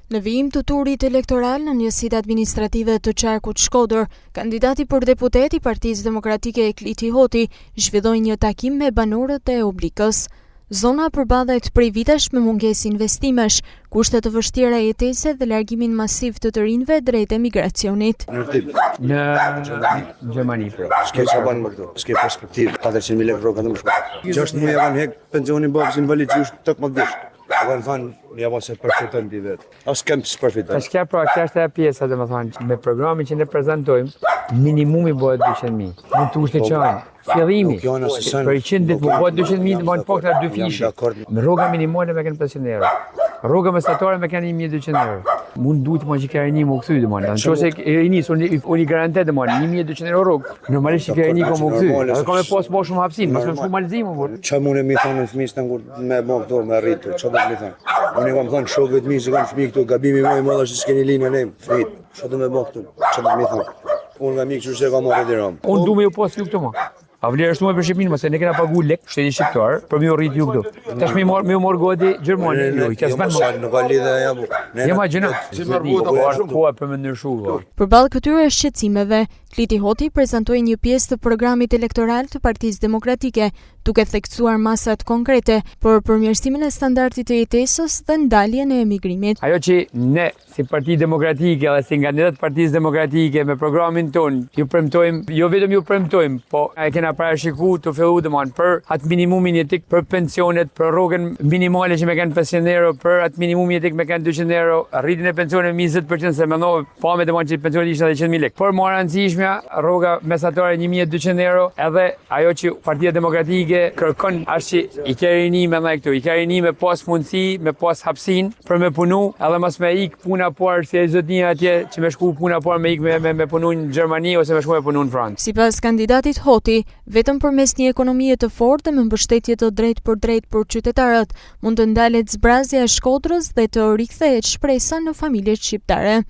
Në vijim të turit elektoral në njësitë administrative të qarkut Shkodër, kandidati për deputet i Partisë Demokratike Kliti Hoti zhvilloi një takim me banorët e Oblikës. Zona përbadhet prej vitesh me mungesë investimesh, kushte të vështira jetese dhe largimin masiv të rinjve drejt emigracionit. Në Gjermani, s'ke që banë më këtu, s'ke perspektiv, 400.000 euro ka të më shku. 6 muaj kanë hek pensionin babës invalid që është tëk më vjesh. Kanë thënë, ja mos e përfitën ti vetë. As kem të përfiton. Tash kjo pra kjo është ajo pjesa, domethënë, me programin që ne prezantojmë, minimumi bëhet 200.000. Mund të ushtëçojmë. Fillimi për 100 ditë më bëhet 200.000, do të bëjnë dy fishë. Me rroga minimale me kanë 500 euro. Rroga mesatare me kanë 1.200 euro. Mund duhet më që kërëni më këthy domethënë. Nëse rini unë garantë domethënë 1.200 euro rrogë. Normalisht kërëni ko më këthy. Edhe ka me pas më shumë hapësinë, mos më shumë malëzimë por. Çfarë mund të më thonë fëmijës tan kur me këtu me rritur, çfarë do të më thonë? Unë kam thënë shokëve të mi që kanë fëmijë këtu, gabimi më i madh është se s'keni linjën e fëmijët. Çfarë do më bëj këtu? Çfarë do më thonë? Unë nga mikë që kam marrë diram. Unë du me ju pas ju këtu më. A vlerë shumë për Shqipërinë, mëse ne kena pagu lek shteti shqiptar për më rrit ju këtu. Tash më mor godi Gjermani, jo, i ka s'ban më. Nuk ka lidhje apo. Ne ma gjëna. Po për më ndryshuar. Përballë këtyre shqetësimeve, Kliti Hoti prezantoi një pjesë të programit elektoral të Partisë Demokratike, duke theksuar masat konkrete për përmirësimin e standardit të jetesës dhe ndaljen e emigrimit. Ajo që ne si Parti Demokratike dhe si kandidat Partisë Demokratike me programin ton, ju premtojmë, jo vetëm ju premtojmë, po e kena parashikuar të fillu domon për atë minimumin jetik, për pensionet, për rrogën minimale që me kanë 500 euro, për atë minimumin jetik me kanë 200 euro, rritjen e pensionit me 20% se mendoj pa me domon që pensioni ishte 100.000 lekë. Por më rëndësishme rroga mesatare 1.200 euro, edhe ajo që Partia Demokratike kërkon është që i kërëni me ndaj këtu, i kërëni me pas mundësi, me pas hapsin për me punu, edhe mas me ik puna por si e zotnia atje që me shku puna por me ik me punu në Gjermani ose me shku me punu në Francë. Sipas kandidatit Hoti, vetëm përmes një ekonomie të fortë me mbështetje të drejtë për qytetarët, mund të ndalet zbrazja e Shkodrës dhe të rikthehet shpresa në familjet shqiptare.